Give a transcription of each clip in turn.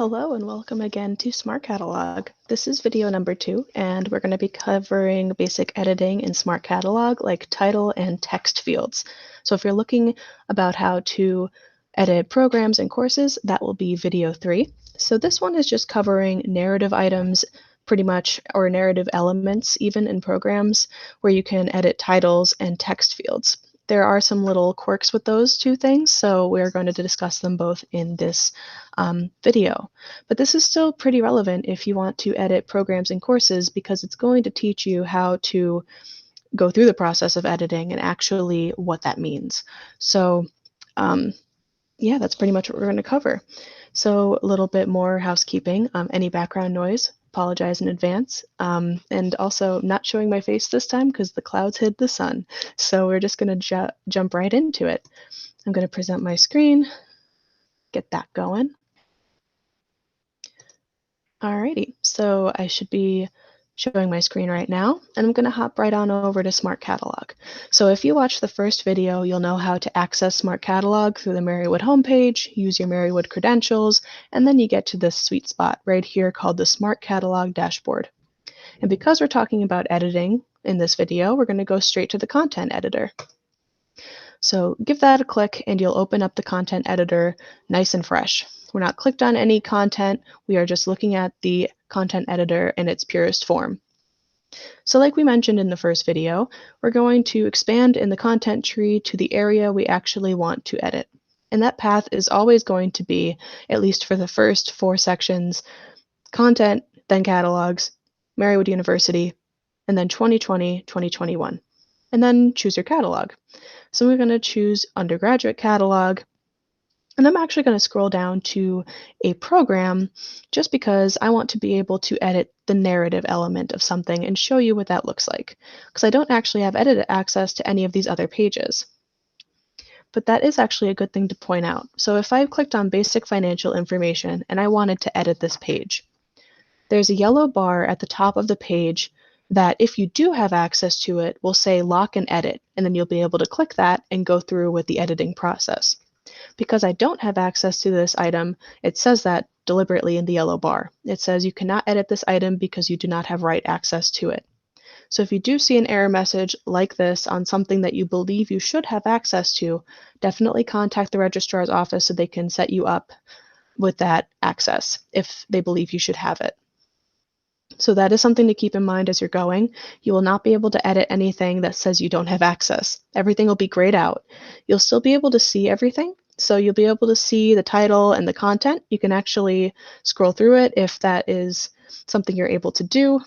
Hello and welcome again to SmartCatalog. This is video number 2, and we're going to be covering basic editing in SmartCatalog like title and text fields. So if you're looking about how to edit programs and courses, that will be video 3. So this one is just covering narrative items pretty much, or narrative elements even in programs where you can edit titles and text fields. There are some little quirks with those two things, so we're going to discuss them both in this video. But this is still pretty relevant if you want to edit programs and courses, because it's going to teach you how to go through the process of editing and actually what that means. So yeah, that's pretty much what we're going to cover. So a little bit more housekeeping. Any background noise, apologize in advance. And also not showing my face this time because the clouds hid the sun. So we're just going to jump right into it. I'm going to present my screen, get that going. Alrighty, so I should be showing my screen right now, and I'm going to hop right on over to SmartCatalog. So if you watch the first video, you'll know how to access SmartCatalog through the Marywood homepage, use your Marywood credentials, and then you get to this sweet spot right here called the SmartCatalog dashboard. And because we're talking about editing in this video, we're going to go straight to the content editor. So give that a click and you'll open up the content editor nice and fresh. We're not clicked on any content, we are just looking at the content editor in its purest form. So like we mentioned in the first video, we're going to expand in the content tree to the area we actually want to edit. And that path is always going to be, at least for the first 4 sections, content, then catalogs, Marywood University, and then 2020, 2021. And then choose your catalog. So we're going to choose undergraduate catalog. And I'm actually going to scroll down to a program just because I want to be able to edit the narrative element of something and show you what that looks like, because I don't actually have edit access to any of these other pages. But that is actually a good thing to point out. So if I clicked on basic financial information and I wanted to edit this page, there's a yellow bar at the top of the page that if you do have access to it will say lock and edit, and then you'll be able to click that and go through with the editing process. Because I don't have access to this item, it says that deliberately in the yellow bar. It says you cannot edit this item because you do not have write access to it. So if you do see an error message like this on something that you believe you should have access to, definitely contact the registrar's office so they can set you up with that access if they believe you should have it. So that is something to keep in mind as you're going. You will not be able to edit anything that says you don't have access. Everything will be grayed out. You'll still be able to see everything. So you'll be able to see the title and the content. You can actually scroll through it if that is something you're able to do.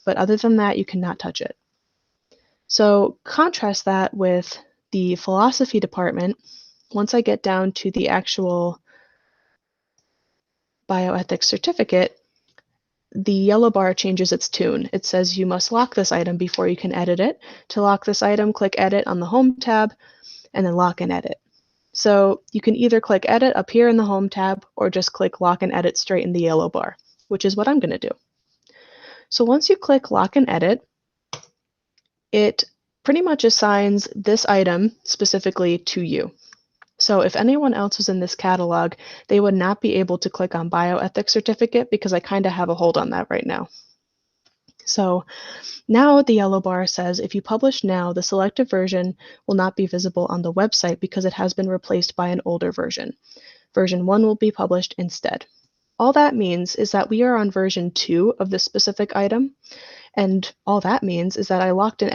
But other than that, you cannot touch it. So contrast that with the philosophy department. Once I get down to the actual bioethics certificate, the yellow bar changes its tune. It says you must lock this item before you can edit it. To lock this item, click Edit on the Home tab, and then Lock and Edit. So you can either click Edit up here in the Home tab, or just click Lock and Edit straight in the yellow bar, which is what I'm going to do. So once you click Lock and Edit, it pretty much assigns this item specifically to you. So if anyone else was in this catalog, they would not be able to click on bioethics certificate because I kind of have a hold on that right now. So now the yellow bar says if you publish now, the selected version will not be visible on the website because it has been replaced by an older version. Version 1 will be published instead. All that means is that we are on version 2 of this specific item, and all that means is that I locked and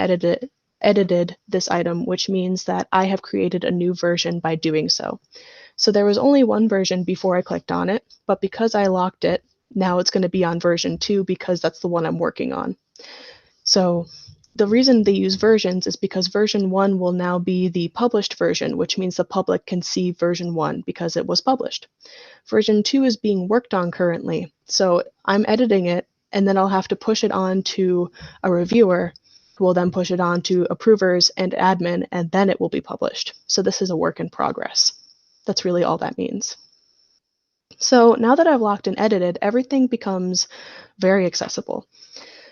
edited this item, which means that I have created a new version by doing so. So there was only one version before I clicked on it, but because I locked it, now it's going to be on version 2 because that's the one I'm working on. So the reason they use versions is because version 1 will now be the published version, which means the public can see version 1 because it was published. Version 2 is being worked on currently, so I'm editing it, and then I'll have to push it on to a reviewer who will then push it on to approvers and admin, and then it will be published. So this is a work in progress. That's really all that means. So now that I've locked and edited, everything becomes very accessible.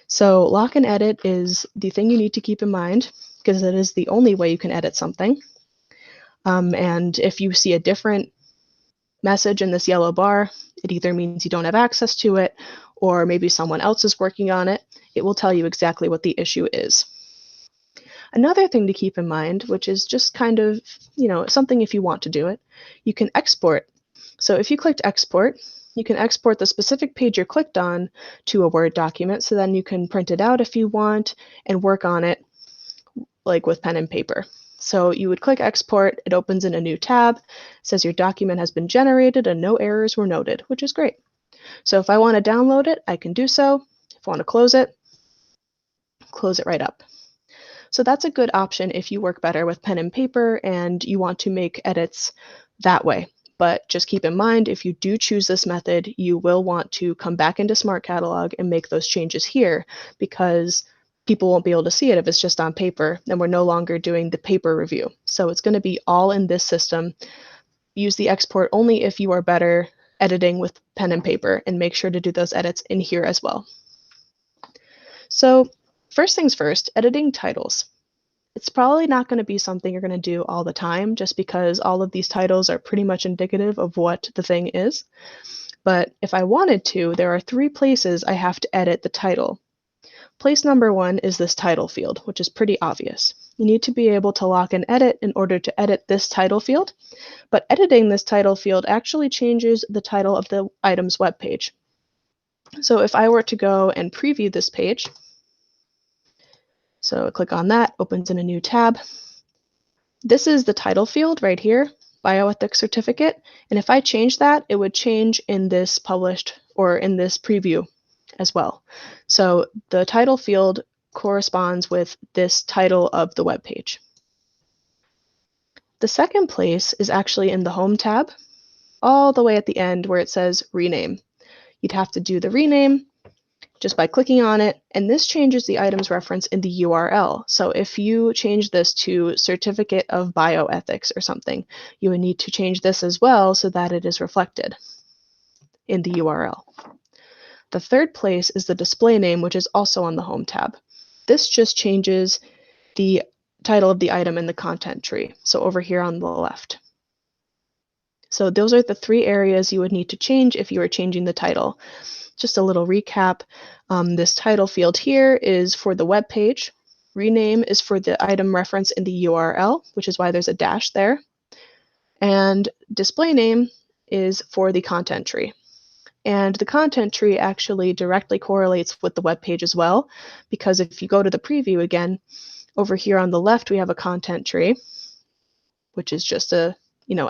So lock and edit is the thing you need to keep in mind because it is the only way you can edit something. And if you see a different message in this yellow bar, it either means you don't have access to it, or maybe someone else is working on it. It will tell you exactly what the issue is. Another thing to keep in mind, which is just kind of, something if you want to do it, you can export. So if you clicked export, you can export the specific page you're clicked on to a Word document, so then you can print it out if you want and work on it like with pen and paper. So you would click export, it opens in a new tab, says your document has been generated and no errors were noted, which is great. So if I want to download it, I can do so. If I want to close it right up. So that's a good option if you work better with pen and paper and you want to make edits that way. But just keep in mind, if you do choose this method, you will want to come back into SmartCatalog and make those changes here, because people won't be able to see it if it's just on paper, and we're no longer doing the paper review. So it's going to be all in this system. Use the export only if you are better editing with pen and paper, and make sure to do those edits in here as well. So first things first, editing titles. It's probably not going to be something you're going to do all the time, just because all of these titles are pretty much indicative of what the thing is. But if I wanted to, there are 3 places I have to edit the title. Place number 1 is this title field, which is pretty obvious. You need to be able to lock and edit in order to edit this title field, but editing this title field actually changes the title of the item's web page. So if I were to go and preview this page, so click on that, opens in a new tab. This is the title field right here, bioethics certificate, and if I change that, it would change in this published or in this preview as well. So the title field corresponds with this title of the web page. The second place is actually in the Home tab, all the way at the end where it says Rename. You'd have to do the rename just by clicking on it, and this changes the item's reference in the URL. So if you change this to Certificate of Bioethics or something, you would need to change this as well so that it is reflected in the URL. The third place is the display name, which is also on the Home tab. This just changes the title of the item in the content tree, so over here on the left. So those are the 3 areas you would need to change if you were changing the title. Just a little recap, this title field here is for the web page. Rename is for the item reference in the URL, which is why there's a dash there. And display name is for the content tree. And the content tree actually directly correlates with the web page as well, because if you go to the preview again, over here on the left we have a content tree, which is just a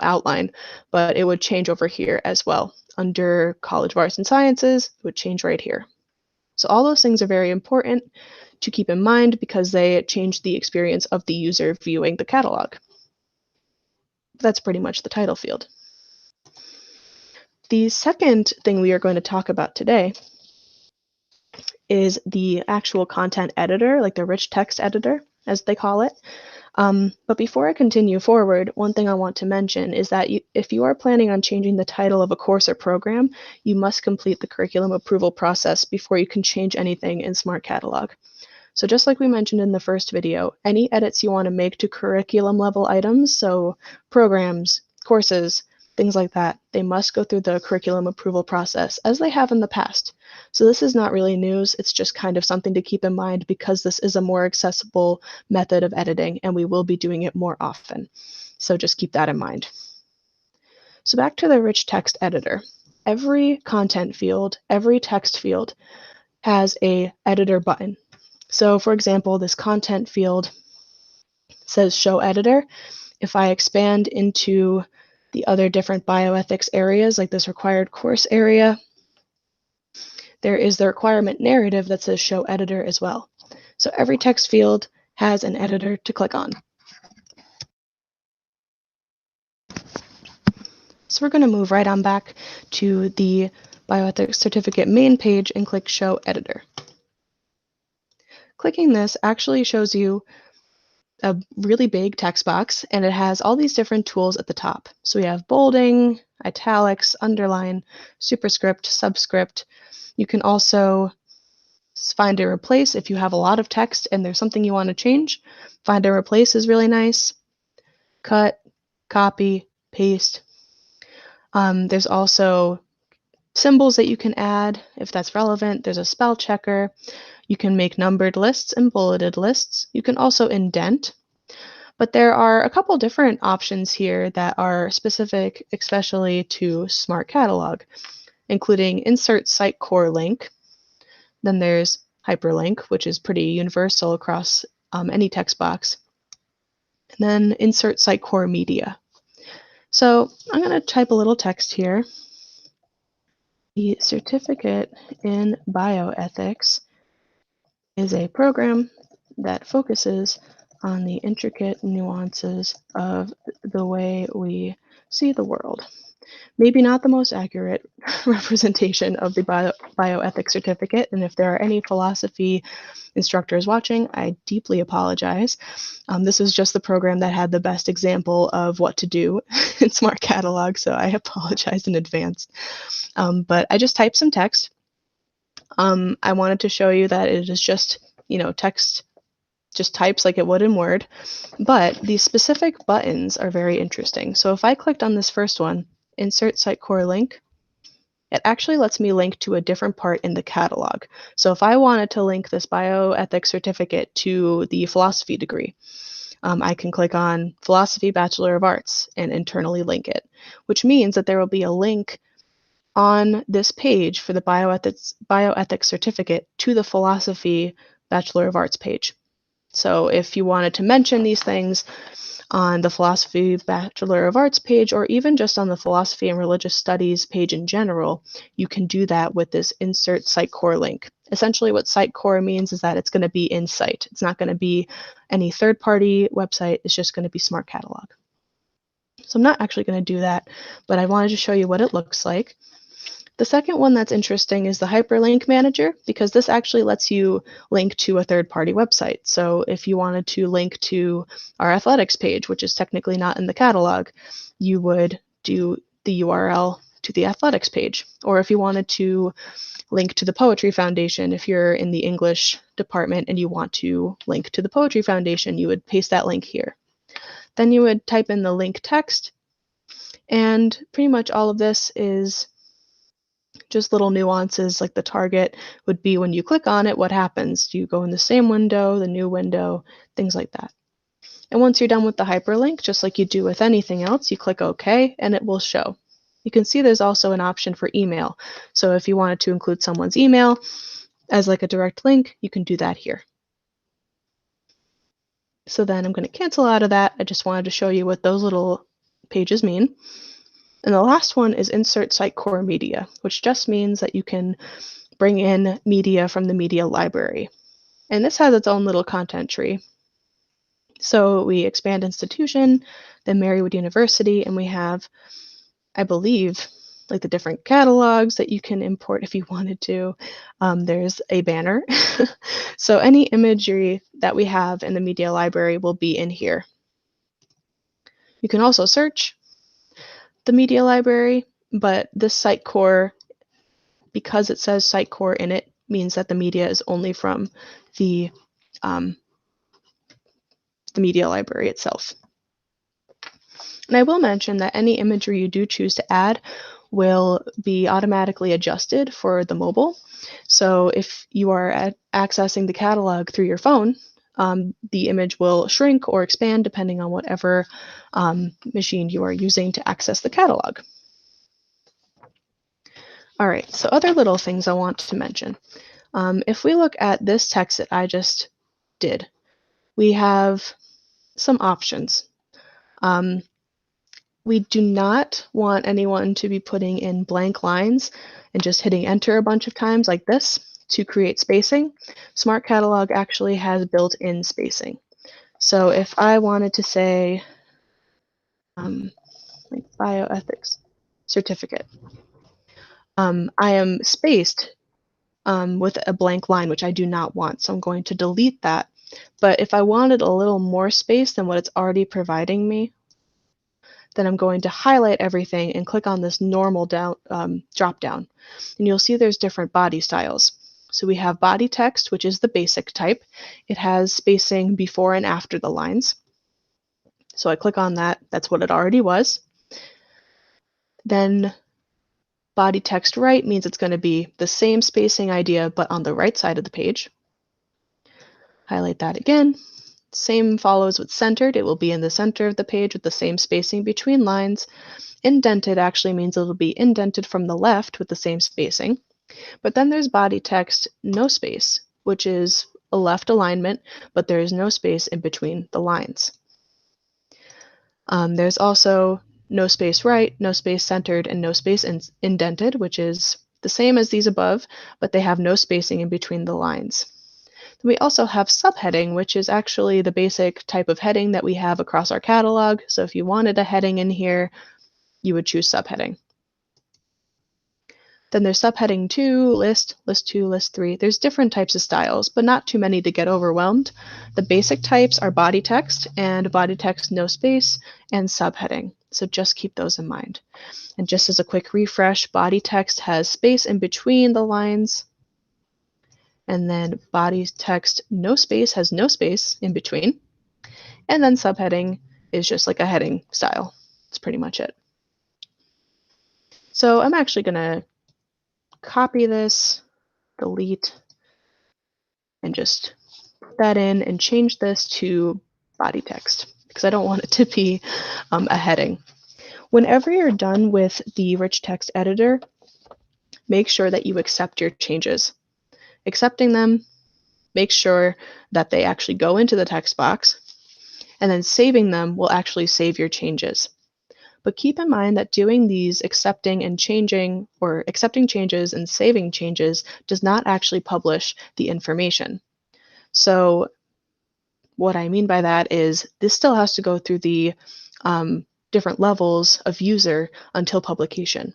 outline, but it would change over here as well. Under College of Arts and Sciences, it would change right here. So all those things are very important to keep in mind because they change the experience of the user viewing the catalog. That's pretty much the title field. The second thing we are going to talk about today is the actual content editor, like the rich text editor, as they call it. But before I continue forward, one thing I want to mention is that if you are planning on changing the title of a course or program, you must complete the curriculum approval process before you can change anything in SmartCatalog. So just like we mentioned in the first video, any edits you want to make to curriculum level items, so programs, courses, things like that, they must go through the curriculum approval process as they have in the past. So this is not really news, it's just kind of something to keep in mind because this is a more accessible method of editing and we will be doing it more often. So just keep that in mind. So back to the rich text editor. Every content field, every text field has an editor button. So for example, this content field says show editor. If I expand into the other different bioethics areas, like this required course area, there is the requirement narrative that says show editor as well. So every text field has an editor to click on. So we're going to move right on back to the bioethics certificate main page and click show editor. Clicking this actually shows you a really big text box, and it has all these different tools at the top. So we have bolding, italics, underline, superscript, subscript. You can also find and replace if you have a lot of text and there's something you want to change. Find and replace is really nice. Cut, copy, paste. There's also symbols that you can add if that's relevant. There's a spell checker. You can make numbered lists and bulleted lists. You can also indent. But there are a couple different options here that are specific, especially to SmartCatalog, including insert SiteCore link. Then there's Hyperlink, which is pretty universal across any text box. And then insert SiteCore media. So I'm going to type a little text here. The certificate in bioethics is a program that focuses on the intricate nuances of the way we see the world. Maybe not the most accurate representation of the bioethics certificate, and if there are any philosophy instructors watching, I deeply apologize. This was just the program that had the best example of what to do in SmartCatalog, so I apologize in advance. But I just typed some text. I wanted to show you that it is just, text just types like it would in Word, but these specific buttons are very interesting. So if I clicked on this first one, Insert SiteCore link, it actually lets me link to a different part in the catalog. So if I wanted to link this bioethics certificate to the philosophy degree, I can click on Philosophy Bachelor of Arts and internally link it, which means that there will be a link on this page for the bioethics certificate to the Philosophy Bachelor of Arts page. So if you wanted to mention these things on the Philosophy Bachelor of Arts page, or even just on the Philosophy and Religious Studies page in general, you can do that with this Insert SiteCore link. Essentially what SiteCore means is that it's going to be in Site. It's not going to be any third-party website. It's just going to be SmartCatalog. So I'm not actually going to do that, but I wanted to show you what it looks like. The second one that's interesting is the Hyperlink Manager, because this actually lets you link to a third-party website. So if you wanted to link to our athletics page, which is technically not in the catalog, you would do the URL to the athletics page. Or if you wanted to link to the Poetry Foundation, if you're in the English department and you want to link to the Poetry Foundation, you would paste that link here. Then you would type in the link text, and pretty much all of this is just little nuances, like the target would be when you click on it, what happens? Do you go in the same window, the new window, things like that. And once you're done with the hyperlink, just like you do with anything else, you click OK and it will show. You can see there's also an option for email. So if you wanted to include someone's email as like a direct link, you can do that here. So then I'm going to cancel out of that. I just wanted to show you what those little pages mean. And the last one is Insert SiteCore Media, which just means that you can bring in media from the media library. And this has its own little content tree. So we expand institution, then Marywood University, and we have, I believe, like the different catalogs that you can import if you wanted to. There's a banner. So any imagery that we have in the media library will be in here. You can also search the media library, but this SiteCore, because it says SiteCore in it, means that the media is only from the media library itself. And I will mention that any imagery you do choose to add will be automatically adjusted for the mobile. So if you are accessing the catalog through your phone, the image will shrink or expand depending on whatever machine you are using to access the catalog. All right, so other little things I want to mention. If we look at this text that I just did, we have some options. We do not want anyone to be putting in blank lines and just hitting enter a bunch of times like this to create spacing. SmartCatalog actually has built-in spacing. So if I wanted to say like bioethics certificate, I am spaced with a blank line, which I do not want. So I'm going to delete that. But if I wanted a little more space than what it's already providing me, then I'm going to highlight everything and click on this normal drop down. And you'll see there's different body styles. So we have body text, which is the basic type. It has spacing before and after the lines. So I click on that. That's what it already was. Then body text right means it's going to be the same spacing idea, but on the right side of the page. Highlight that again. Same follows with centered. It will be in the center of the page with the same spacing between lines. Indented actually means it'll be indented from the left with the same spacing. But then there's body text no space, which is a left alignment, but there is no space in between the lines. There's also no space right, no space centered, and no space indented, which is the same as these above, but they have no spacing in between the lines. Then we also have subheading, which is actually the basic type of heading that we have across our catalog. So if you wanted a heading in here, you would choose subheading. Then there's subheading 2, list, list 2, list 3. There's different types of styles, but not too many to get overwhelmed. The basic types are body text and body text no space and subheading. So just keep those in mind. And just as a quick refresh, body text has space in between the lines. And then body text no space has no space in between. And then subheading is just like a heading style. That's pretty much it. So I'm actually going to copy this, delete, and just put that in and change this to body text because I don't want it to be a heading. Whenever you're done with the rich text editor, make sure that you accept your changes. Accepting them, make sure that they actually go into the text box, and then saving them will actually save your changes. But keep in mind that doing these accepting and changing, or accepting changes and saving changes, does not actually publish the information. So what I mean by that is this still has to go through the different levels of user until publication.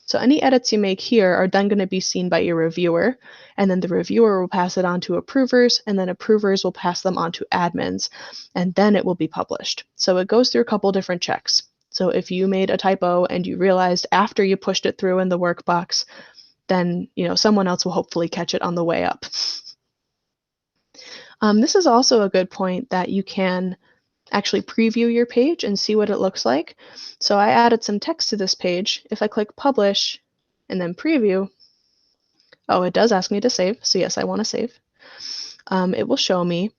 So any edits you make here are then going to be seen by your reviewer, and then the reviewer will pass it on to approvers, and then approvers will pass them on to admins, and then it will be published. So it goes through a couple different checks. So if you made a typo and you realized after you pushed it through in the workbox, then someone else will hopefully catch it on the way up. This is also a good point that you can actually preview your page and see what it looks like. So I added some text to this page. If I click publish and then preview, oh, it does ask me to save. So yes, I want to save. It will show me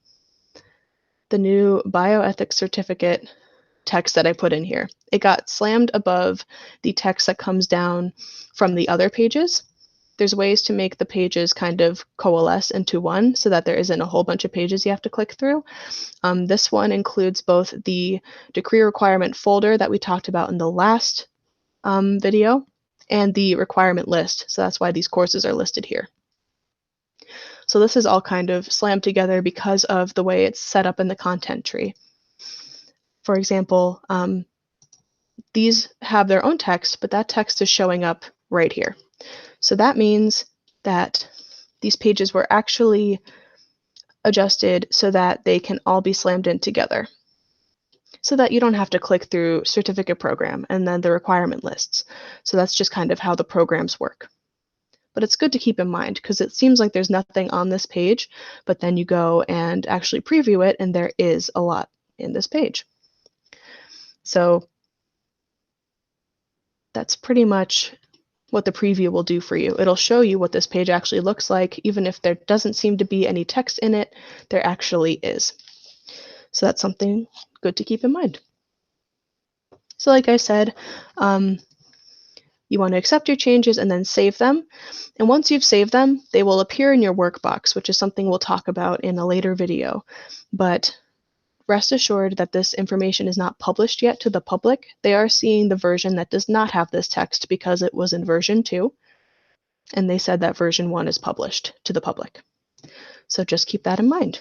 the new bioethics certificate text that I put in here. It got slammed above the text that comes down from the other pages. There's ways to make the pages kind of coalesce into one so that there isn't a whole bunch of pages you have to click through. This one includes both the decree requirement folder that we talked about in the last video and the requirement list. So that's why these courses are listed here. So this is all kind of slammed together because of the way it's set up in the content tree. For example, these have their own text, but that text is showing up right here. So that means that these pages were actually adjusted so that they can all be slammed in together, so that you don't have to click through certificate program and then the requirement lists. So that's just kind of how the programs work. But it's good to keep in mind because it seems like there's nothing on this page, but then you go and actually preview it and there is a lot in this page. So that's pretty much what the preview will do for you. It'll show you what this page actually looks like. Even if there doesn't seem to be any text in it, there actually is. So that's something good to keep in mind. So like I said, you want to accept your changes and then save them. And once you've saved them, they will appear in your workbox, which is something we'll talk about in a later video. But rest assured that this information is not published yet to the public. They are seeing the version that does not have this text because it was in version 2, and they said that version 1 is published to the public. So just keep that in mind.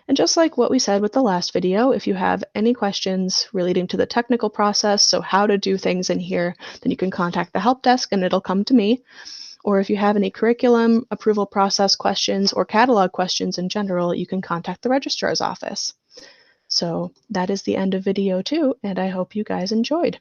And just like what we said with the last video, if you have any questions relating to the technical process, so how to do things in here, then you can contact the help desk and it'll come to me. Or if you have any curriculum approval process questions or catalog questions in general, you can contact the registrar's office. So that is the end of video 2, and I hope you guys enjoyed.